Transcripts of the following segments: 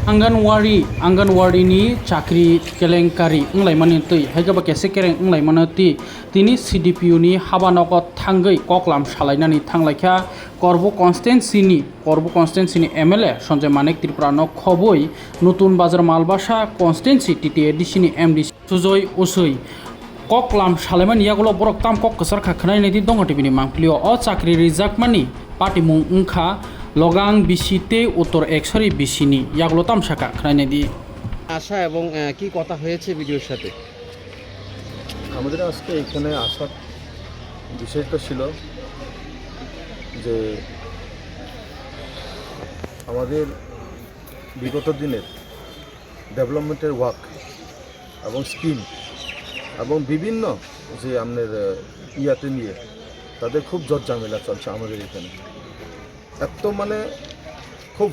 आंगनवाड़ी चाकरी केलेंकारी अंलायमानि तै हायगाबा केसे केरें अंलायमानो ति तिनि CDPU नि हाबा नगद थांगै कक्लाम सालायनानै थांलायखा करब कन्स्टिटेंसिनि MLA सन्जय मानेक त्रिपुरानो खबै नतुन बाजार मालबासा कन्स्टिटेंसि TTADC नि MD सुजय उसै कक्लाम सालायमानि यागुलो बरक ताम कक कसर खाखनाय नेदि दंग टिबिनि मांप्लियो अ चाकरि रिजाकमानि पार्टी मुं उंखा लगां बिसिते उत्तर एकसरी बिसिनी यागुलो तामसाका खनायने দি আশা এবং কি কথা হয়েছে ভিডিওর সাথে? আমাদের আজকে এখানে আসার বিষয়টা ছিল যে আমাদের বিগত দিনের ডেভেলপমেন্টের ওয়ার্ক এবং স্কিম এবং বিভিন্ন যে আমাদের ইয়াতে নিয়ে তাদের খুব জটঝামেলা চলছে আমাদের এখানে। এত মানে খুব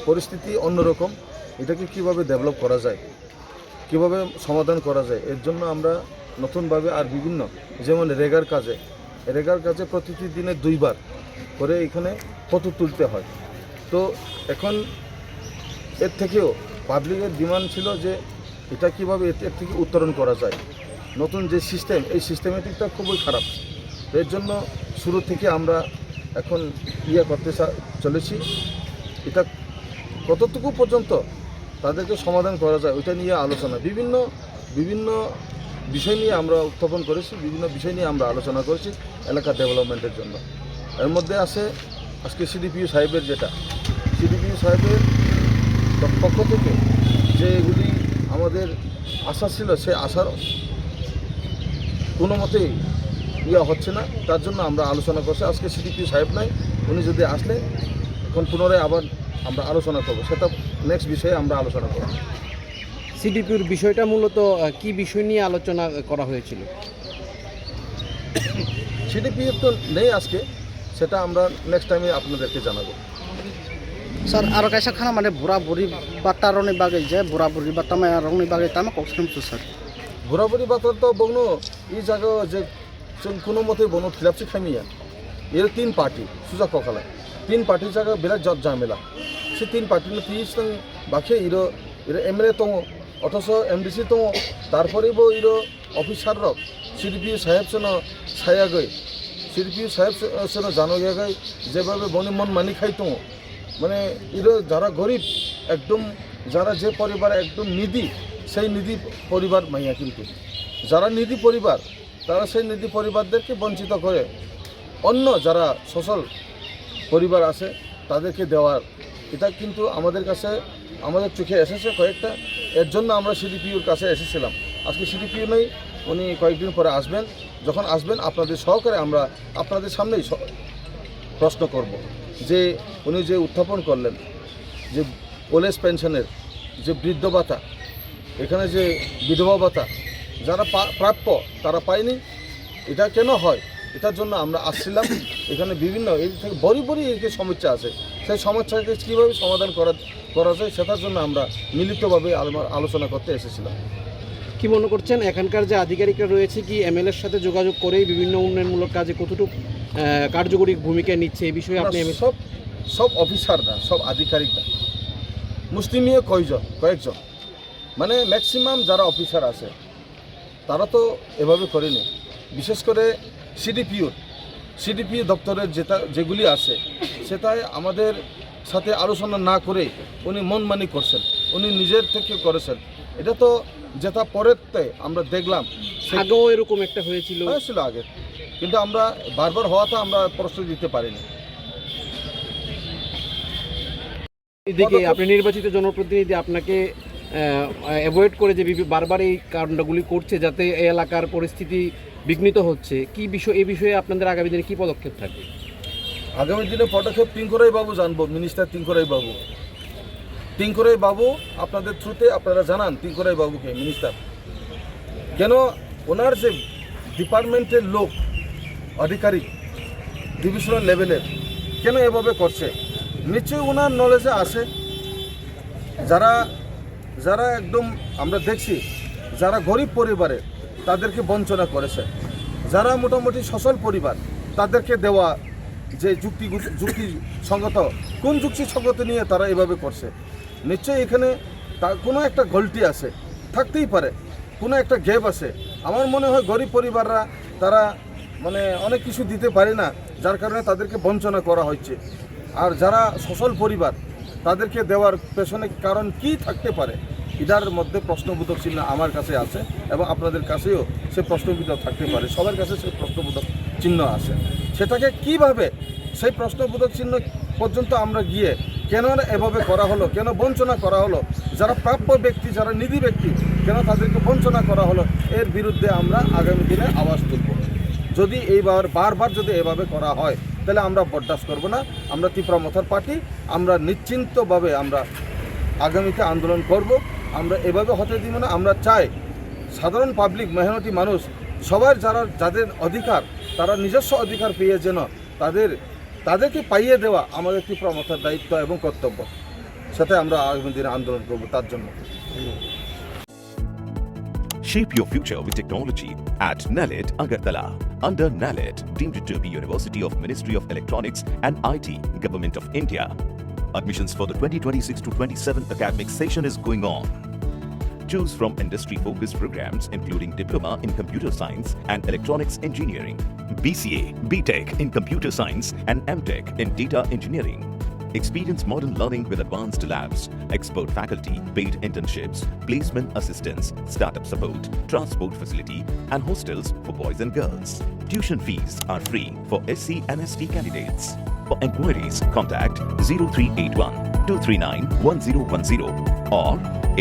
পরিস্থিতি অন্যরকম, এটাকে কিভাবে ডেভেলপ করা যায়, কিভাবে সমাধান করা যায়, এর জন্য আমরা নতুনভাবে আর বিভিন্ন যেমন রেগার কাজে প্রতিটি দিনে 2 বার করে এখানে ফটো তুলতে হয়। তো এখন এর থেকেও পাবলিকের ডিমান্ড ছিল যে এটা কিভাবে এর থেকে উত্তরণ করা যায়। নতুন যে সিস্টেম, এই সিস্টেমেটিকটা খুবই খারাপ। এর জন্য শুরু থেকে আমরা এখন করতে চলেছি, এটা কতটুকু পর্যন্ত তাদেরকে সমাধান করা যায় ওইটা নিয়ে আলোচনা, বিভিন্ন বিষয় নিয়ে আমরা উত্থাপন করেছি, বিভিন্ন বিষয় নিয়ে আমরা আলোচনা করেছি এলাকা ডেভেলপমেন্টের জন্য। এর মধ্যে আছে আজকে CDPU সাহেবের পক্ষ থেকে যেগুলি আমাদের আশা ছিল, সে আশার কোনো মতেই হচ্ছে না, তার জন্য আমরা আলোচনা করছি। আজকে CDPU সাহেব নাই, উনি যদি আসলে এখন পুনরায় আবার আমরা আলোচনা করব, সেটা নেক্সট বিষয়ে আমরা আলোচনা করব। CDPUর বিষয়টা মূলত কি বিষয় নিয়ে আলোচনা করা হয়েছিল? CDPU তো নেই আজকে, সেটা আমরা নেক্সট টাইমে আপনাদেরকে জানাবো। सर आरो कैसा खाना माने बुरा बुरी बातारनि बागै जे बुरा बुरी बातामा रंनि बागै तामा कक्सम तो सर बुरा बुरी बातार तो बगनो ई जागा जे जों कोनो मते बनो खिलाफसि खामिया एरो 3 पार्टी सुजा कखाला 3 पार्टी जागा बिराद जट जामेला से 3 पार्टीनि तीसं बाखे इरो MLA दङ अथच MDC दङ तारपरेबो इरो अफिसार रक CDPU साहेब सनो सायागै CDPU साहेब सनो जानोयागै जेबाबे बनि मन मानि खाइ दङ মানে এরা যারা গরিব একদম, যারা যে পরিবার একদম নিধি, সেই নিধি পরিবার মাইয়া, কিন্তু যারা নিধি পরিবার তারা সেই নিধি পরিবারদেরকে বঞ্চিত করে অন্য যারা সোশ্যাল পরিবার আছে তাদেরকে দেওয়ার, এটা কিন্তু আমাদের কাছে আমাদের চোখে এসেছে কয়েকটা। এর জন্য আমরা CDPUর কাছে এসেছিলাম। আজকে CDPU নেই, উনি কয়েকদিন পরে আসবেন। যখন আসবেন আপনাদের সহকারে আমরা আপনাদের সামনেই প্রশ্ন করব যে উনি যে উত্থাপন করলেন যে ওল্ড পেনশনের যে বৃদ্ধ ভাতা, এখানে যে বিধবা ভাতা যারা প্রাপ্য তারা পায়নি, এটা কেন হয়, এটার জন্য আমরা আসছিলাম। এখানে বিভিন্ন এই থেকে বড় এই সমস্যা আছে, সেই সমস্যাকে কীভাবে সমাধান করা যায় সেটার জন্য আমরা মিলিতভাবে আলোচনা করতে এসেছিলাম। কি মনে করছেন এখানকার যে আধিকারিকরা রয়েছে কি MLAর সাথে যোগাযোগ করেই বিভিন্ন উন্নয়নমূলক কাজে কতটুকু কার্যকরী ভূমিকা নিচ্ছে এই বিষয়ে আপনি? সব অফিসাররা, সব আধিকারিকরা মুসলিমিয়ে কয়েকজন মানে ম্যাক্সিমাম যারা অফিসার আছে তারা তো এভাবে করেনি। বিশেষ করে CDPU দপ্তরের যেগুলি আছে সেটাই আমাদের সাথে আলোচনা না করে উনি মনমানি করছেন, উনি নিজের থেকে করেছেন। এটা তো যেটা পরেতে আমরা দেখলাম, আগেও এরকম একটা হয়েছিল আগে, কিন্তু আমরা বারবার হওয়াটা আমরা প্রশ্রয় দিতে পারিনি। এদিকে আপনি নির্বাচিত জনপ্রতিনিধি, আপনাকে অ্যাভয়েড করে যে বারবার এই কাণ্ডগুলি করছে যাতে এই এলাকার পরিস্থিতি বিঘ্নিত হচ্ছে, কি বিষয় এই বিষয়ে আপনাদের আগামী দিনে কী পদক্ষেপ থাকবে? আগামী দিনে পদক্ষেপ তিনকরাই বাবু জানবো, মিনিস্টার তিনকরাই বাবু আপনাদের থ্রুতে আপনারা জানান তিনকরাই বাবুকে মিনিস্টার, কেন ওনার যে ডিপার্টমেন্টের লোক আধিকারিক ডিভিশনাল লেভেলের কেন এভাবে করছে, নিশ্চয়ই ওনার নলেজে আসে। যারা একদম আমরা দেখছি যারা গরিব পরিবারের তাদেরকে বঞ্চনা করেছে, যারা মোটামুটি সচ্ছল পরিবার তাদেরকে দেওয়া যে যুক্তিসঙ্গত, কোন যুক্তিসঙ্গত নিয়ে তারা এভাবে করছে। নিশ্চয়ই এখানে কোনো একটা গলতি আছে, থাকতেই পারে, কোনো একটা গ্যাপ আছে। আমার মনে হয় গরিব পরিবাররা তারা মানে অনেক কিছু দিতে পারে না, যার কারণে তাদেরকে বঞ্চনা করা হচ্ছে। আর যারা সচ্ছল পরিবার তাদেরকে দেওয়ার পেছনে কারণ কি থাকতে পারে, এটার মধ্যে প্রশ্নবোধক চিহ্ন আমার কাছে আছে এবং আপনাদের কাছেও সে প্রশ্নবোধক থাকতে পারে, সবার কাছে সেই প্রশ্নবোধক চিহ্ন আছে। সেটাকে কিভাবে সেই প্রশ্নবোধক চিহ্ন পর্যন্ত আমরা গিয়ে কেন এভাবে করা হলো, কেন বঞ্চনা করা হলো, যারা প্রাপ্য ব্যক্তি, যারা নিধী ব্যক্তি, কেন তাদেরকে বঞ্চনা করা হলো, এর বিরুদ্ধে আমরা আগামী দিনে আওয়াজ তুলব। যদি বারবার যদি এভাবে করা হয় তাহলে আমরা বরদাস্ত করব না। আমরা তীব্রমথার পার্টি, আমরা নিশ্চিন্তভাবে আমরা আগামীতে আন্দোলন করব। আমরা এভাবে হতে দিব না। আমরা চাই সাধারণ পাবলিক, মেহনতি মানুষ, সবার যাদের অধিকার, তারা নিজস্ব অধিকার পেয়ে যেন তাদেরকে পাইয়ে দেওয়া আমাদের তীব্রমথার দায়িত্ব এবং কর্তব্য। সাথে আমরা আগামী দিনে আন্দোলন করব তার জন্য। Shape your future with technology at NALED Agartala. Under NALED, deemed to be University of Ministry of Electronics and IT, Government of India. Admissions for the 2026 to 27 academic session is going on. Choose from industry-focused programs including Diploma in Computer Science and Electronics Engineering, BCA, BTech in Computer Science and MTech in Data Engineering. Experience modern learning with advanced labs, expert faculty, paid internships, placement assistance, startup support, transport facility, and hostels for boys and girls. Tuition fees are free for SC and ST candidates. For enquiries, contact 0381 239 1010 or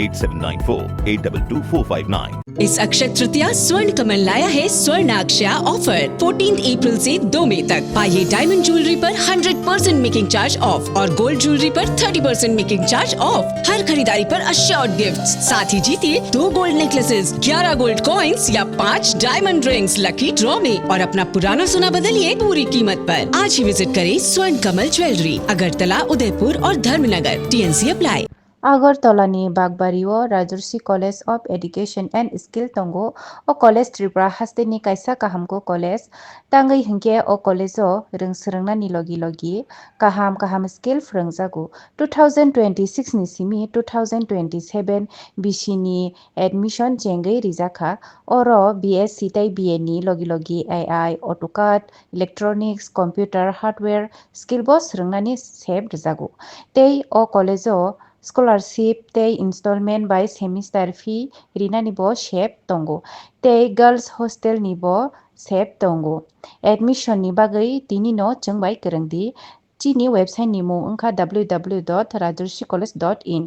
8794-822-459. इस अक्षय तृतीया स्वर्ण कमल लाया है स्वर्णाक्षया offer 14 अप्रैल से 2 मई तक। पाइए diamond jewellery पर 100% making charge of और gold jewellery पर 30% मेकिंग चार्ज ऑफ। हर खरीदारी पर अश्योर्ड गिफ्ट्स, साथ ही जीतिए 2 गोल्ड नेकलेसेस, 11 गोल्ड कॉइन्स या 5 डायमंड रिंग्स लकी ड्रॉ में और अपना पुराना सोना बदलिए पूरी कीमत पर। आज ही विजिट करें स्वर्ण कमल ज्वेलरी, अगरतला, उदयपुर और Dharmanagar. TNC apply. Agartala-ni Bagbario Rajarsi College of Education and Skill Tongo o College Tripura Hasteni Kaisa Kahamko College Tangai Hingke o College o Ringsrangna ni logi Kaham Skill Frangzago 2026 ni simi 2027 Bishini Admission Jengai Rizaka oro BSc tai BA ni logi AI AutoCAD Electronics Computer Hardware Skill Boss Rangnani Seb Rizago Tei o College o Scholarship tei installment by semester fee rina nibo shep tongo tei girls hostel nibo shep tongo admission ni bagai tini no chungbai kerengdi chini website ni mo ungkha www.rajarsicollege.in